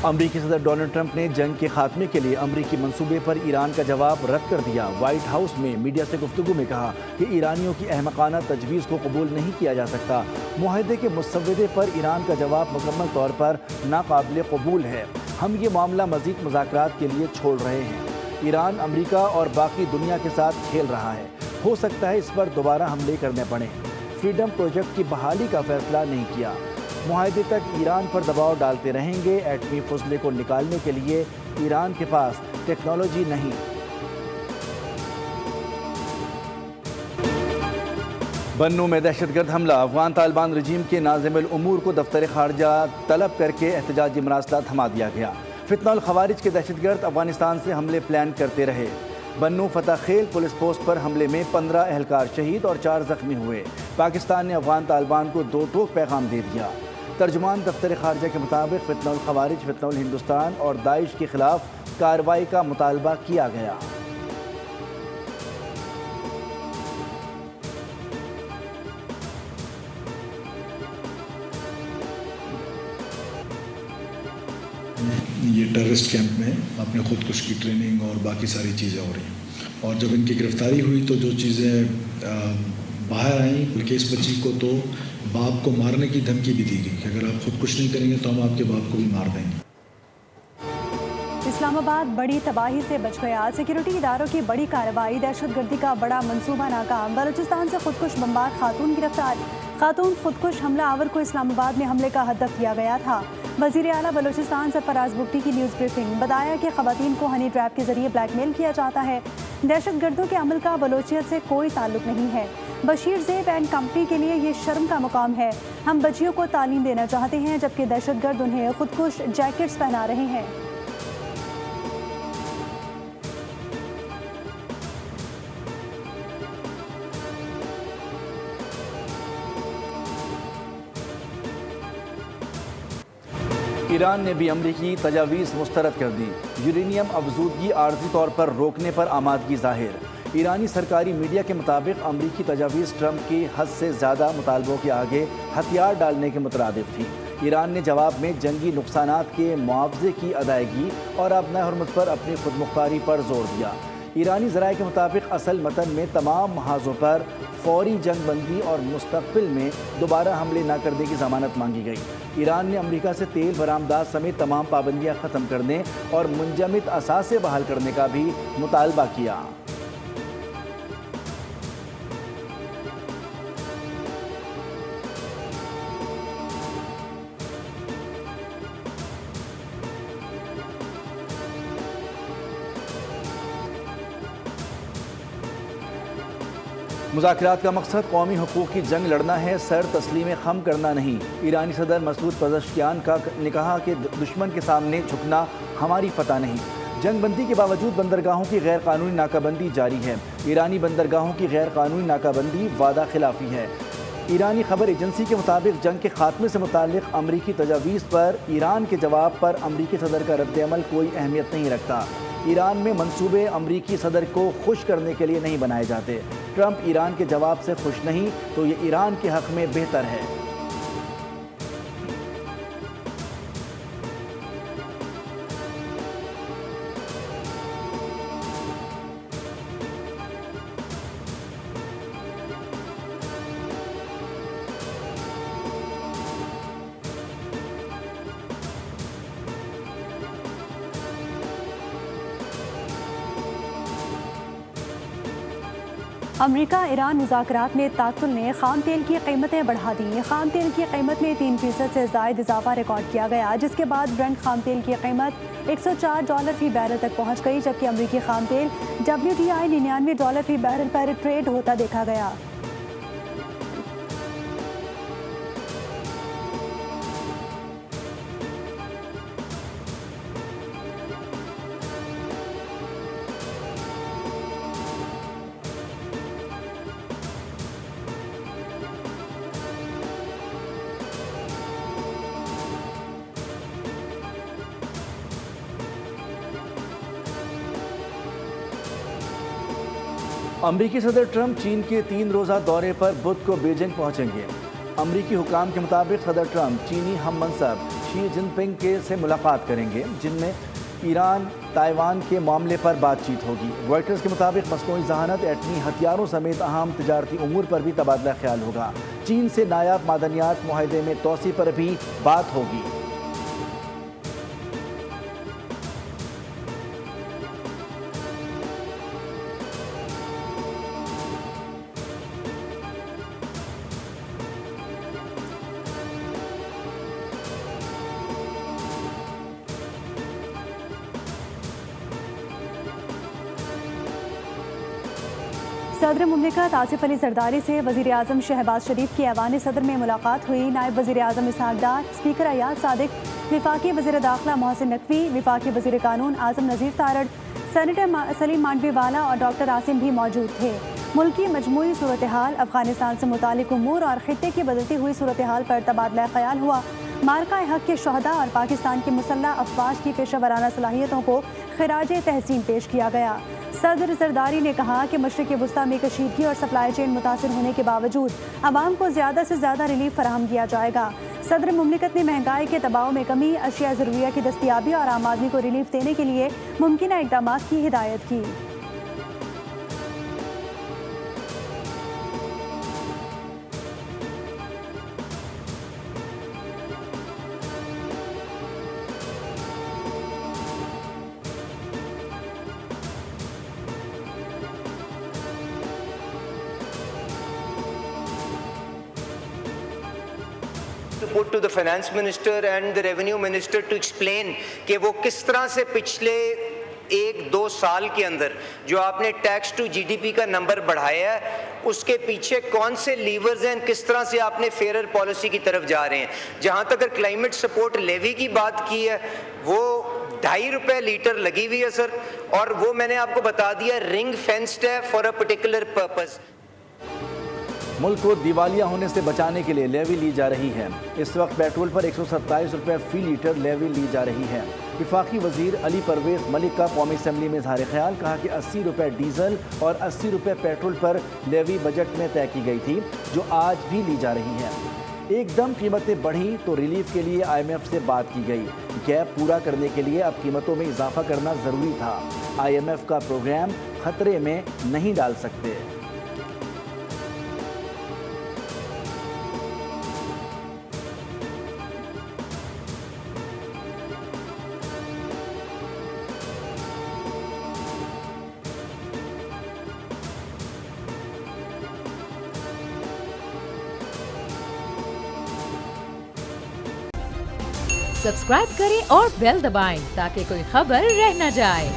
امریکی صدر Donald Trump نے جنگ کے خاتمے کے لیے امریکی منصوبے پر ایران کا جواب رد کر دیا۔ وائٹ ہاؤس میں میڈیا سے گفتگو میں کہا کہ ایرانیوں کی احمقانہ تجویز کو قبول نہیں کیا جا سکتا۔ معاہدے کے مسودے پر ایران کا جواب مکمل طور پر ناقابل قبول ہے۔ ہم یہ معاملہ مزید مذاکرات کے لیے چھوڑ رہے ہیں۔ ایران امریکہ اور باقی دنیا کے ساتھ کھیل رہا ہے۔ ہو سکتا ہے اس پر دوبارہ حملے کرنے پڑیں۔ فریڈم پروجیکٹ کی بحالی کا فیصلہ نہیں کیا۔ معاہدے تک ایران پر دباؤ ڈالتے رہیں گے۔ ایٹمی فضلے کو نکالنے کے لیے ایران کے پاس ٹیکنالوجی نہیں۔ بنوں میں دہشت گرد حملہ، افغان طالبان رجیم کے ناظم الامور کو دفتر خارجہ طلب کر کے احتجاجی مراسلات تھما دیا گیا۔ فتنہ الخوارج کے دہشت گرد افغانستان سے حملے پلان کرتے رہے۔ بنوں فتح خیل پولیس پوسٹ پر حملے میں 15 اہلکار شہید اور 4 زخمی ہوئے۔ پاکستان نے افغان طالبان کو 2 ٹوک پیغام دے دیا۔ ترجمان دفتر خارجہ کے مطابق فتنہ الخوارج، فتنہ الہندوستان اور داعش کے خلاف کارروائی کا مطالبہ کیا گیا۔ یہ ٹیررسٹ کیمپ میں اپنے خودکش کی ٹریننگ اور باقی ساری چیزیں ہو رہی ہیں، اور جب ان کی گرفتاری ہوئی تو جو چیزیں باہر آئیں، بلکہ اس بچی کو تو باپ کو مارنے کی دھمکی بھی دی گئی کہ اگر آپ خودکش نہیں کریں گے تو ہم آپ کے باپ کو بھی مار دیں گے۔ اسلام آباد بڑی تباہی سے بچ گیا۔ سیکیورٹی اداروں کی بڑی کارروائی، دہشت گردی کا بڑا منصوبہ ناکام۔ بلوچستان سے خودکش بمبار خاتون گرفتار۔ خاتون خودکش حملہ آور کو اسلام آباد میں حملے کا ہدف کیا گیا تھا۔ وزیر اعلیٰ بلوچستان سرفراز بگٹی کی نیوز بریفنگ، بتایا کہ خواتین کو ہنی ٹریپ کے ذریعے بلیک میل کیا جاتا ہے۔ دہشت گردوں کے عمل کا بلوچیت سے کوئی تعلق نہیں ہے۔ بشیر زیب اینڈ کمپنی کے لیے یہ شرم کا مقام ہے۔ ہم بچیوں کو تعلیم دینا چاہتے ہیں جبکہ دہشت گرد انہیں خودکش جیکٹس پہنا رہے ہیں۔ ایران نے بھی امریکی تجاویز مسترد کر دی۔ یورینیم افزودگی عارضی طور پر روکنے پر آمادگی ظاہر۔ ایرانی سرکاری میڈیا کے مطابق امریکی تجاویز ٹرمپ کی حد سے زیادہ مطالبوں کے آگے ہتھیار ڈالنے کے مترادف تھی۔ ایران نے جواب میں جنگی نقصانات کے معاوضے کی ادائیگی اور ابنائے حرمت پر اپنی خود مختاری پر زور دیا۔ ایرانی ذرائع کے مطابق اصل متن میں تمام محاذوں پر فوری جنگ بندی اور مستقبل میں دوبارہ حملے نہ کرنے کی ضمانت مانگی گئی۔ ایران نے امریکہ سے تیل برآمدات سمیت تمام پابندیاں ختم کرنے اور منجمد اثاثے بحال کرنے کا بھی مطالبہ کیا۔ مذاکرات کا مقصد قومی حقوق کی جنگ لڑنا ہے، سر تسلیم خم کرنا نہیں۔ ایرانی صدر مسعود پزشکیان نے کہا کہ دشمن کے سامنے جھکنا ہماری فتح نہیں۔ جنگ بندی کے باوجود بندرگاہوں کی غیر قانونی ناکہ بندی جاری ہے۔ ایرانی بندرگاہوں کی غیر قانونی ناکہ بندی وعدہ خلافی ہے۔ ایرانی خبر ایجنسی کے مطابق جنگ کے خاتمے سے متعلق امریکی تجاویز پر ایران کے جواب پر امریکی صدر کا رد عمل کوئی اہمیت نہیں رکھتا۔ ایران میں منصوبے امریکی صدر کو خوش کرنے کے لیے نہیں بنائے جاتے۔ ٹرمپ ایران کے جواب سے خوش نہیں تو یہ ایران کے حق میں بہتر ہے۔ امریکہ ایران مذاکرات میں تعطل نے خام تیل کی قیمتیں بڑھا دیں۔ خام تیل کی قیمت میں 3% سے زائد اضافہ ریکارڈ کیا گیا، جس کے بعد برنٹ خام تیل کی قیمت $104 فی بیرل تک پہنچ گئی، جبکہ امریکی خام تیل WTI $99 فی بیرل پر ٹریڈ ہوتا دیکھا گیا۔ امریکی صدر ٹرمپ چین کے 3 روزہ دورے پر بدھ کو بیجنگ پہنچیں گے۔ امریکی حکام کے مطابق صدر ٹرمپ چینی ہم منصب شی جن پنگ سے ملاقات کریں گے، جن میں ایران تائیوان کے معاملے پر بات چیت ہوگی۔ روائٹرز کے مطابق مصنوعی ذہانت، ایٹمی ہتھیاروں سمیت اہم تجارتی امور پر بھی تبادلہ خیال ہوگا۔ چین سے نایاب معدنیات معاہدے میں توسیع پر بھی بات ہوگی۔ صدر مملکت آصف علی زرداری سے وزیر اعظم شہباز شریف کی ایوان صدر میں ملاقات ہوئی۔ نائب وزیر اعظم اسحاق ڈار، اسپیکر ایاز صادق، وفاقی وزیر داخلہ محسن نقوی، وفاقی وزیر قانون اعظم نذیر تارڑ، سینیٹر سلیم مانڈوی والا اور ڈاکٹر عاصم بھی موجود تھے۔ ملکی مجموعی صورتحال، افغانستان سے متعلق امور اور خطے کی بدلتی ہوئی صورتحال پر تبادلہ خیال ہوا۔ مارکہ حق کے شہداء اور پاکستان کی مسلح افواج کی پیشہ ورانہ صلاحیتوں کو خراج تحسین پیش کیا گیا۔ صدر زرداری نے کہا کہ مشرق وسطیٰ میں کشیدگی اور سپلائی چین متاثر ہونے کے باوجود عوام کو زیادہ سے زیادہ ریلیف فراہم کیا جائے گا۔ صدر مملکت نے مہنگائی کے دباؤ میں کمی، اشیاء ضروریہ کی دستیابی اور عام آدمی کو ریلیف دینے کے لیے ممکنہ اقدامات کی ہدایت کی۔ put to the finance minister and the revenue minister to explain کہ وہ کس طرح سے پچھلے 1-2 سال کے اندر جو آپ نے tax to G D P کا نمبر بڑھایا ہے اس کے پیچھے کون سے لیورز ہیں، کس طرح سے آپ نے فیئرر پالیسی کی طرف جا رہے ہیں۔ جہاں تک کلائمیٹ سپورٹ لیوی کی بات کی ہے وہ 2.5 روپے لیٹر لگی ہوئی ہے سر، اور وہ میں نے آپ کو بتا دیا رنگ فینسڈ ہے فار اے پرٹیکولر پرپز۔ ملک کو دیوالیہ ہونے سے بچانے کے لیے لیوی لی جا رہی ہے۔ اس وقت پیٹرول پر 127 روپے فی لیٹر لیوی لی جا رہی ہے۔ وفاقی وزیر علی پرویز ملک کا قومی اسمبلی میں اظہار خیال، کہا کہ 80 روپے ڈیزل اور 80 روپے پیٹرول پر لیوی بجٹ میں طے کی گئی تھی، جو آج بھی لی جا رہی ہے۔ ایک دم قیمتیں بڑھیں تو ریلیف کے لیے IMF سے بات کی گئی۔ گیپ پورا کرنے کے لیے اب قیمتوں میں اضافہ کرنا ضروری تھا۔ IMF کا پروگرام خطرے میں نہیں ڈال سکتے۔ سبسکرائب کریں اور بیل دبائیں تاکہ کوئی خبر رہ نہ جائے۔